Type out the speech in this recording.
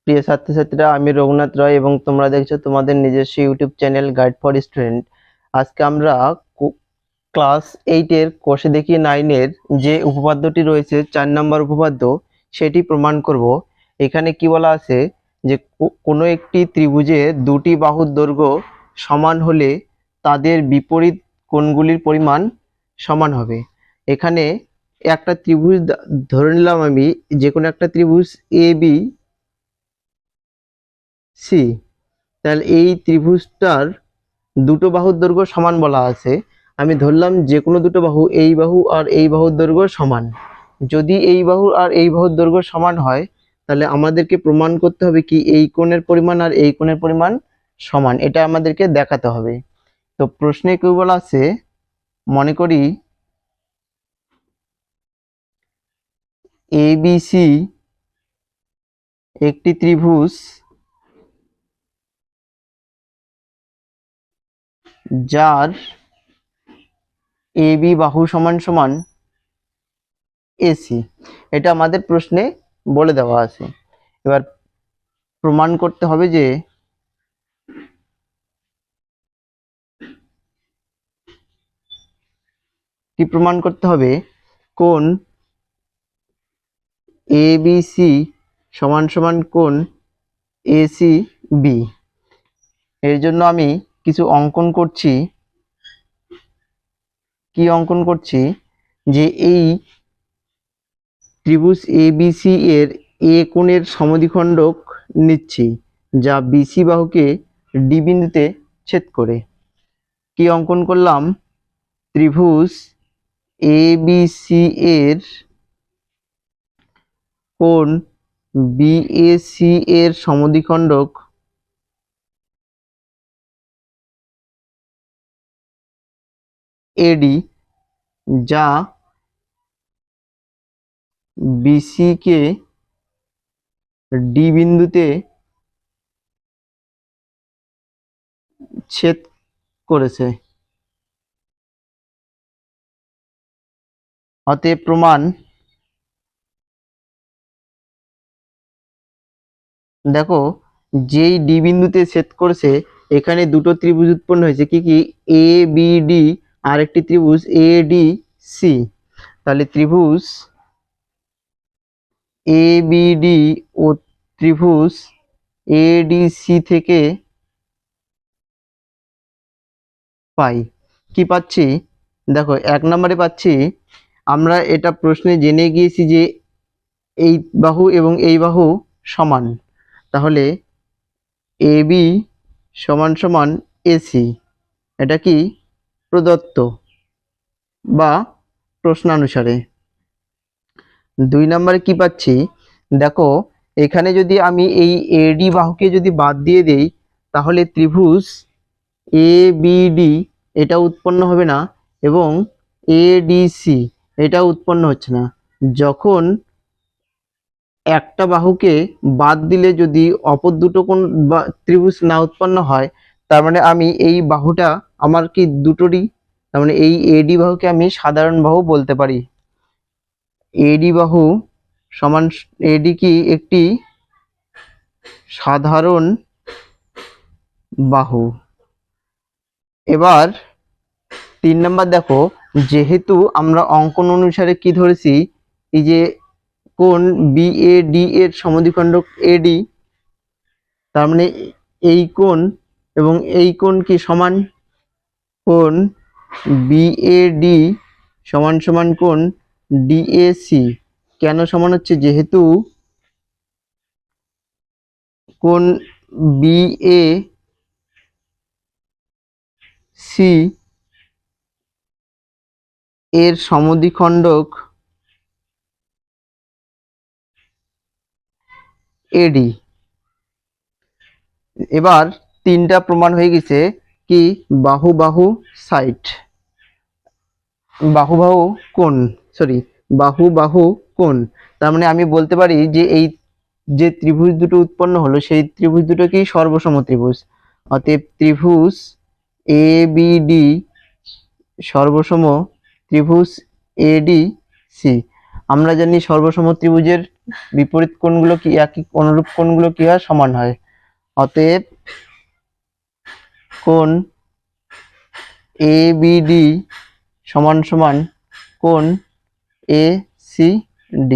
প্রিয় ছাত্রছাত্রীরা, আমি রঘুনাথ রয় এবং তোমরা দেখছো তোমাদের নিজস্ব YouTube channel guide for student. আজকে আমরা ক্লাস 8-এর কোষে দেখি 9-এর যে উপপাদ্যটি রয়েছে 4 নম্বর উপপাদ্য, সেটি প্রমাণ করব। এখানে কি বলা আছে যে কোনো একটি ত্রিভুজে দুটি বাহুর দৈর্ঘ্য সমান হলে তাদের বিপরীত কোণগুলির পরিমাণ সমান হবে। এখানে একটা ত্রিভুজ ধরে নিলাম আমি, যে কোনো একটা ত্রিভুজ এ বি সি। তাহলে এই ত্রিভুজটার দুটো বাহুর দৈর্ঘ্য সমান বলা আছে। আমি ধরলাম যে কোনো দুটো বাহু, এই বাহু আর এই বাহুর দৈর্ঘ্য সমান। যদি এই বাহু আর এই বাহুর দৈর্ঘ্য সমান হয়, তাহলে আমাদেরকে প্রমাণ করতে হবে কি এই কোণের পরিমাণ আর এই কোণের পরিমাণ সমান। এটা আমাদেরকে দেখাতে হবে। তো প্রশ্নে কি বলা আছে, মনে করি ABC একটি ত্রিভুজ যার AB বাহু সমান সমান AC। এটা আমাদের প্রশ্নে বলে দেওয়া আছে। এবার প্রমাণ করতে হবে যে কি প্রমাণ করতে হবে, কোণ ABC সমান সমান কোণ ACB। এর জন্য আমি কিছু অঙ্কন করছি। কি অঙ্কন করছি, যে এই ত্রিভুজ ABC এর এ কোণের সমদ্বিখণ্ডক নিচ্ছি, যা BC বাহুকে D বিন্দুতে ছেদ করে। কি অঙ্কন করলাম, ত্রিভুজ ABC এর কোণ BAC এর সমদ্বিখণ্ডক AD, যা BC কে D বিন্দুতে ছেদ করেছে। অতএব প্রমাণ, দেখো যেই ডি বিন্দুতে ছেদ করেছে এখানে দুটো ত্রিভুজ উৎপন্ন হয়েছে। কি কি, এ বি ডি আর একটি ত্রিভুজ এ ডি সি। তাহলে ত্রিভুজ এ বি ডি ও ত্রিভুজ এ ডি সি থেকে পাই কি পাচ্ছি, দেখো 1 নম্বরে পাচ্ছি, আমরা এটা প্রশ্নে জেনে গিয়েছি যে এই বাহু এবং এই বাহু সমান। তাহলে AB সমান সমান AC, এটা কি প্রদত্ত বা প্রশ্নানুসারে। 2 নম্বরে কি পাচ্ছি, দেখো এখানে যদি আমি এই AD বাহুকে যদি বাদ দিয়ে দেই, তাহলে ত্রিভুজ ABD এটা উৎপন্ন হবে না এবং ADC এটা উৎপন্ন হচ্ছে না। যখন একটা বাহুকে বাদ দিলে যদি অপর দুটো কোণ বা ত্রিভুজ না উৎপন্ন হয়, তার মানে আমি এই বাহুটা আমার কি দুটোরই, তার মানে এই AD বাহুকে আমি সাধারণ বাহু বলতে পারি। AD বাহু সমান, AD কি একটি সাধারণ বাহু। এবার 3 নম্বর দেখো, যেহেতু আমরা অঙ্কন অনুসারে কি ধরেছি, এই যে কোণ BAD এর সমদ্বিখণ্ডক AD, তার মানে এই কোণ এবং এই কোণ কি সমান, কোণ BAD সমান সমান কোণ DAC। কেন সমান হচ্ছে, যেহেতু কোণ BAC এর সমদ্বিখণ্ডক AD। এবার 3টা প্রমাণ হয়ে গেছে, কি বাহু বাহু সাইড, বাহু বাহু কোণ, বাহু বাহু কোণ। তার মানে আমি বলতে পারি যে এই যে ত্রিভুজ দুটো উৎপন্ন হলো সেই ত্রিভুজ দুটো কি সর্বসম ত্রিভুজ। অতএব ত্রিভুজ ABD সর্বসম ত্রিভুজ ADC। আমরা জানি সর্বসম ত্রিভুজের বিপরীত কোণগুলো কি একই অনুরূপ কোণগুলো কি হয় সমান হয়। অতএব কোণ ABD সমান সমান কোণ ACD।